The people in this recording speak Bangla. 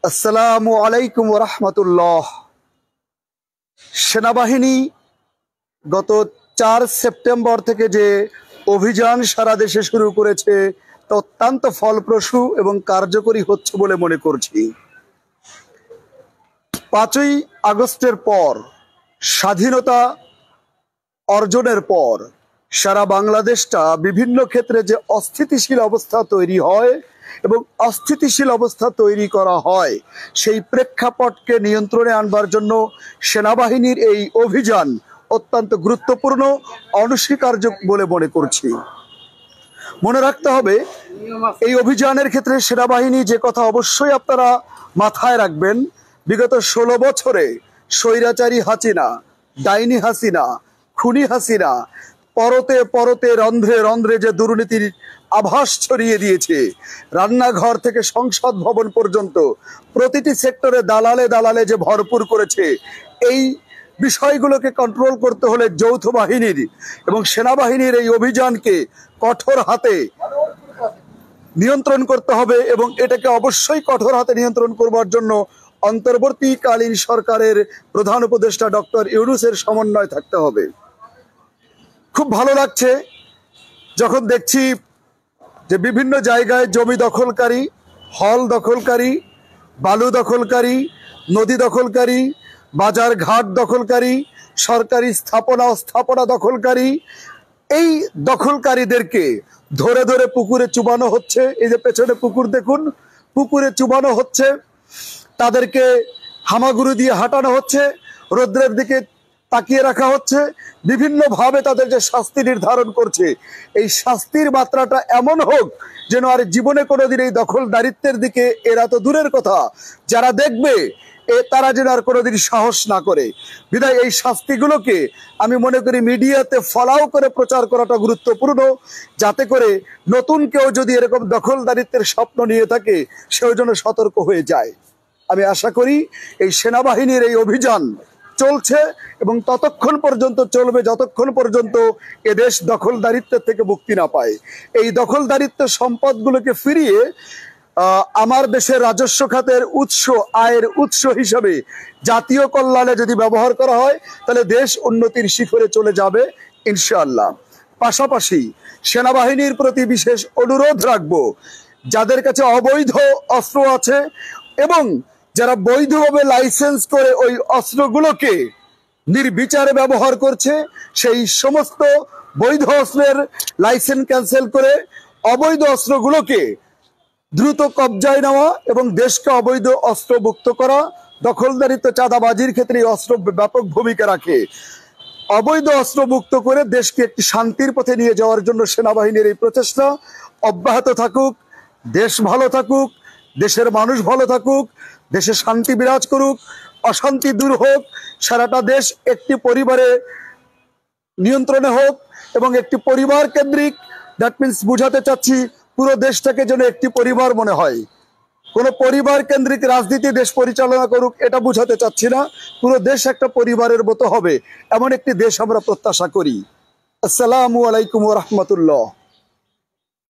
আসসালামু আলাইকুম ওয়া রাহমাতুল্লাহ। সেনাবাহিনী গত 4 সেপ্টেম্বর থেকে যে অভিযান সারা দেশে শুরু করেছে তা অত্যন্ত ফলপ্রসূ এবং কার্যকরী হচ্ছে বলে মনে করছি। 5ই আগস্টের পর, স্বাধীনতা অর্জনের পর সারা বাংলাদেশটা বিভিন্ন ক্ষেত্রে যে অস্থিতিশীল অবস্থা তৈরি হয় এবং অস্থিতিশীল অবস্থা তৈরি করা হয়, সেই প্রেক্ষাপটকে নিয়ন্ত্রণে আনবার জন্য সেনাবাহিনীর এই অভিযান অত্যন্ত গুরুত্বপূর্ণ, অনস্বীকার্য বলে মনে করছি। মনে রাখতে হবে, এই অভিযানের ক্ষেত্রে সেনাবাহিনী যে কথা অবশ্যই আপনারা মাথায় রাখবেন, বিগত 16 বছরে স্বৈরাচারী হাসিনা, ডাইনি হাসিনা, খুনি হাসিনা পরতে পরতে রন্ধ্রে রন্ধ্রে যে দুর্নীতির আভাস ছড়িয়ে দিয়েছে, রান্নাঘর থেকে সংসদ ভবন পর্যন্ত প্রতিটি সেক্টরে দালালে দালালে যে ভরপুর করেছে, এই বিষয়গুলোকে কন্ট্রোল করতে হলে যৌথ বাহিনীর এবং সেনাবাহিনীর এই অভিযানকে কঠোর হাতে নিয়ন্ত্রণ করতে হবে এবং এটাকে অবশ্যই কঠোর হাতে নিয়ন্ত্রণ করবার জন্য অন্তর্বর্তীকালীন সরকারের প্রধান উপদেষ্টা ডক্টর ইউনূসের সমন্বয় থাকতে হবে। খুব ভালো লাগছে যখন দেখছি যে বিভিন্ন জায়গায় জমি দখলকারী, হল দখলকারী, বালু দখলকারী, নদী দখলকারী, বাজার ঘাট দখলকারী, সরকারি স্থাপনা অস্থাপনা দখলকারী, এই দখলকারীদেরকে ধরে ধরে পুকুরে চুবানো হচ্ছে। এই যে পেছনে পুকুর দেখুন, পুকুরে চুবানো হচ্ছে, তাদেরকে হামাগুড়ি দিয়ে হাঁটানো হচ্ছে, রৌদ্রের দিকে তাকিয়ে রাখা হচ্ছে, বিভিন্নভাবে তাদের যে শাস্তি নির্ধারণ করছে, এই শাস্তির মাত্রাটা এমন হোক যেন আর জীবনে কোনোদিন এই দখলদারিত্বের দিকে, এরা তো দূরের কথা, যারা দেখবে তারা যেন আর কোনোদিন সাহস না করে। বিধায় এই শাস্তিগুলোকে আমি মনে করি মিডিয়াতে ফলাও করে প্রচার করাটা গুরুত্বপূর্ণ, যাতে করে নতুন কেউ যদি এরকম দখলদারিত্বের স্বপ্ন নিয়ে থাকে, সেও যেন সতর্ক হয়ে যায়। আমি আশা করি এই সেনাবাহিনীর এই অভিযান চলছে এবং ততক্ষণ পর্যন্ত চলবে যতক্ষণ পর্যন্ত এদেশ দখলদারিত্বের থেকে মুক্তি না পায়। এই দখলদারিত্ব সম্পদগুলোকে ফিরিয়ে আমার দেশের রাজস্ব খাতের উৎস, আয়ের উৎস হিসেবে জাতীয় কল্যাণে যদি ব্যবহার করা হয়, তাহলে দেশ উন্নতির শিখরে চলে যাবে ইনশাআল্লাহ। পাশাপাশি সেনাবাহিনীর প্রতি বিশেষ অনুরোধ রাখবো, যাদের কাছে অবৈধ অস্ত্র আছে এবং যারা বৈধভাবে লাইসেন্স করে ওই অস্ত্রগুলোকে নির্বিচারে ব্যবহার করছে, সেই সমস্ত বৈধ অস্ত্রের লাইসেন্স ক্যান্সেল করে অবৈধ অস্ত্রগুলোকে দ্রুত কবজায় নেওয়া এবং দেশকে অবৈধ অস্ত্র মুক্ত করা। দখলদারিত্ব, চাঁদাবাজির ক্ষেত্রে এই অস্ত্র ব্যাপক ভূমিকা রাখে। অবৈধ অস্ত্র মুক্ত করে দেশকে একটি শান্তির পথে নিয়ে যাওয়ার জন্য সেনাবাহিনীর এই প্রচেষ্টা অব্যাহত থাকুক। দেশ ভালো থাকুক, দেশের মানুষ ভালো থাকুক, দেশে শান্তি বিরাজ করুক, অশান্তি দূর হোক, সারাটা দেশ একটি পরিবারে নিয়ন্ত্রণে হোক এবং একটি পরিবার কেন্দ্রিক। দ্যাট মিনস বুঝাতে চাচ্ছি, পুরো দেশটাকে যেন একটি পরিবার মনে হয়। কোনো পরিবার কেন্দ্রিক রাজনীতি দেশ পরিচালনা করুক এটা বুঝাতে চাচ্ছি না, পুরো দেশ একটা পরিবারের মতো হবে, এমন একটি দেশ আমরা প্রত্যাশা করি। আসসালামু আলাইকুম ওয়া রাহমাতুল্লাহ।